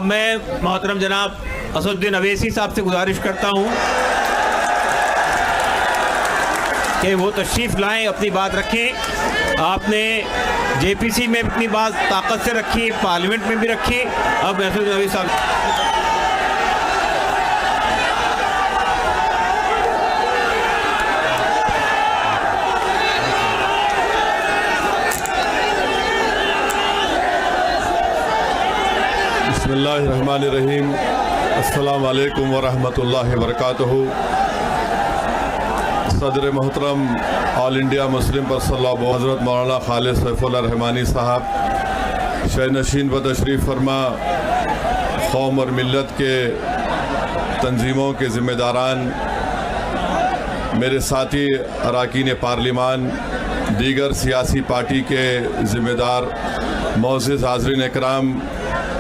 मैं मोहतरम जनाब असदुद्दीन अवैसी साहब से गुजारिश करता हूँ कि वो तशरीफ़ लाएं, अपनी बात रखें। आपने जेपीसी में अपनी बात ताकत से रखी, पार्लियामेंट में भी रखी। अब असदुद्दीन अवैसी साहब बिस्मिल्लाहिर्रहमानिर्रहीम। अस्सलाम वालेकुम वरहमतुल्लाहि वबरकातुहू। सदर मोहतरम ऑल इंडिया मुस्लिम पर्सनल हज़रत मौलाना खालिद सैफुल्लाह रहमानी साहब शहनशीन व तशरीफ़ फरमा, कौम और मिल्लत के तंजीमों के ज़िम्मेदारान, मेरे साथी अरकान पार्लिमान, दीगर सियासी पार्टी के ज़िम्मेदार, मोअज़्ज़िज़ हाज़रीन इकराम,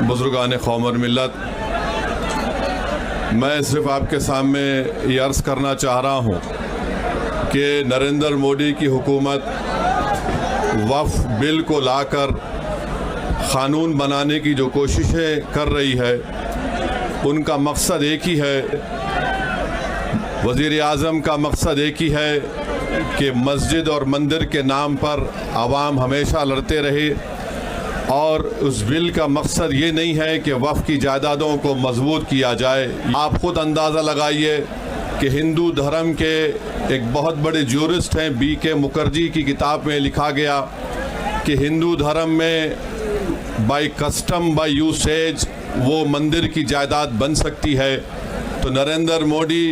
बुज़ुर्गान कौम और मिल्लत, मैं सिर्फ आपके सामने ये अर्ज़ करना चाह रहा हूँ कि नरेंद्र मोदी की हुकूमत वक्फ़ बिल को लाकर क़ानून बनाने की जो कोशिशें कर रही है, उनका मकसद एक ही है। वज़ीर आज़म का मकसद एक ही है कि मस्जिद और मंदिर के नाम पर आवाम हमेशा लड़ते रहे, और उस बिल का मकसद ये नहीं है कि वक्फ़ की जायदादों को मजबूत किया जाए। आप ख़ुद अंदाज़ा लगाइए कि हिंदू धर्म के एक बहुत बड़े ज्यूरिस्ट हैं BK मुखर्जी की किताब में लिखा गया कि हिंदू धर्म में बाय कस्टम बाय यूसेज वो मंदिर की जायदाद बन सकती है। तो नरेंद्र मोदी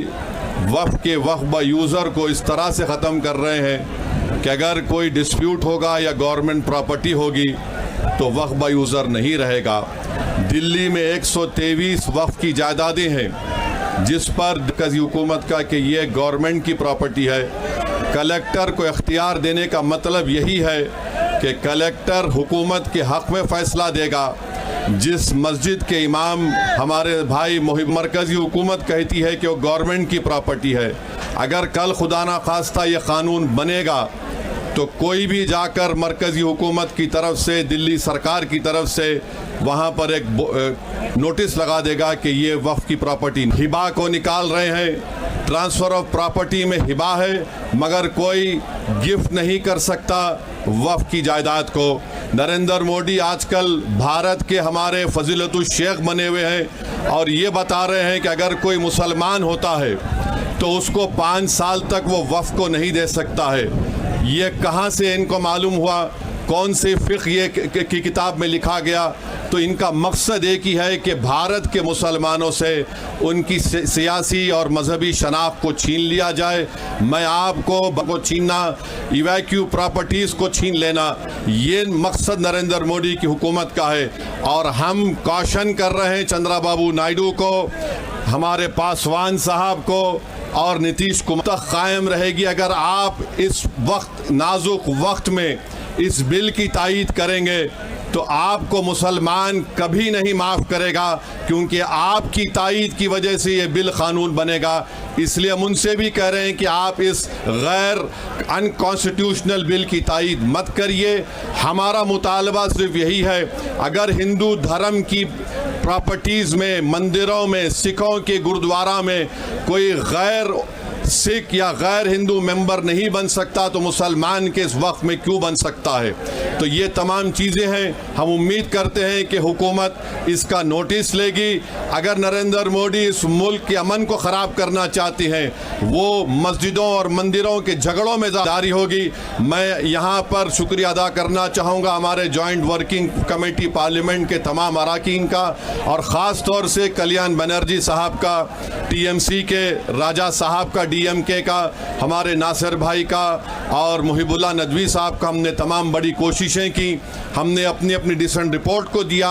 वक्फ़ के वक्फ़ बाय यूज़र को इस तरह से ख़त्म कर रहे हैं कि अगर कोई डिस्प्यूट होगा या गवर्नमेंट प्रॉपर्टी होगी तो वक्फ़ बाय यूज़र नहीं रहेगा। दिल्ली में 123 वक्फ़ की जायदादें हैं जिस पर मरकज़ी हुकूमत का कि ये गवर्नमेंट की प्रॉपर्टी है। कलेक्टर को इख्तियार देने का मतलब यही है कि कलेक्टर हुकूमत के हक़ में फ़ैसला देगा। जिस मस्जिद के इमाम हमारे भाई मरकज़ी हुकूमत कहती है कि वो गवर्नमेंट की प्रॉपर्टी है, अगर कल खुदा ना खास्ता ये क़ानून बनेगा तो कोई भी जाकर मरकज़ी हुकूमत की तरफ से, दिल्ली सरकार की तरफ से वहाँ पर एक नोटिस लगा देगा कि ये वक्फ़ की प्रॉपर्टी। हिबा को निकाल रहे हैं, ट्रांसफ़र ऑफ प्रॉपर्टी में हिबा है, मगर कोई गिफ्ट नहीं कर सकता वक्फ़ की जायदाद को। नरेंद्र मोदी आजकल भारत के हमारे फजीलतुल शेख बने हुए हैं और ये बता रहे हैं कि अगर कोई मुसलमान होता है तो उसको 5 साल तक वो वक्फ़ को नहीं दे सकता है। ये कहाँ से इनको मालूम हुआ? कौन से फ़िक़्ह ये की किताब में लिखा गया? तो इनका मकसद एक ही है कि भारत के मुसलमानों से उनकी सियासी और मजहबी शनाख्त को छीन लिया जाए। मैं आपको छीनना, इवैक्यू प्रॉपर्टीज़ को छीन लेना, ये मकसद नरेंद्र मोदी की हुकूमत का है। और हम कॉशन कर रहे हैं चंद्रबाबू नायडू को, हमारे पासवान साहब को और नीतीश कुमार तक कायम रहेगी। अगर आप इस वक्त नाजुक वक्त में इस बिल की तायीद करेंगे तो आपको मुसलमान कभी नहीं माफ़ करेगा, क्योंकि आपकी तायीद की वजह से ये बिल क़ानून बनेगा। इसलिए हम उनसे भी कह रहे हैं कि आप इस गैर अनकॉन्स्टिट्यूशनल बिल की तायीद मत करिए। हमारा मुतालबा सिर्फ यही है, अगर हिंदू धर्म की प्रॉपर्टीज़ में, मंदिरों में, सिखों के गुरुद्वारा में कोई गैर सिख या गैर हिंदू मेंबर नहीं बन सकता तो मुसलमान के इस वक्त में क्यों बन सकता है? तो ये तमाम चीज़ें हैं। हम उम्मीद करते हैं कि हुकूमत इसका नोटिस लेगी। अगर नरेंद्र मोदी इस मुल्क के अमन को ख़राब करना चाहती हैं, वो मस्जिदों और मंदिरों के झगड़ों में जारी होगी। मैं यहाँ पर शुक्रिया अदा करना चाहूँगा हमारे जॉइंट वर्किंग कमेटी पार्लियामेंट के तमाम अरकान का, और ख़ास तौर से कल्याण बनर्जी साहब का, TMC के राजा साहब का, DMK का, हमारे नासिर भाई का और मुहिबुल्लाह नदवी साहब का। हमने तमाम बड़ी कोशिशें की, हमने अपनी अपनी डिसेंट रिपोर्ट को दिया।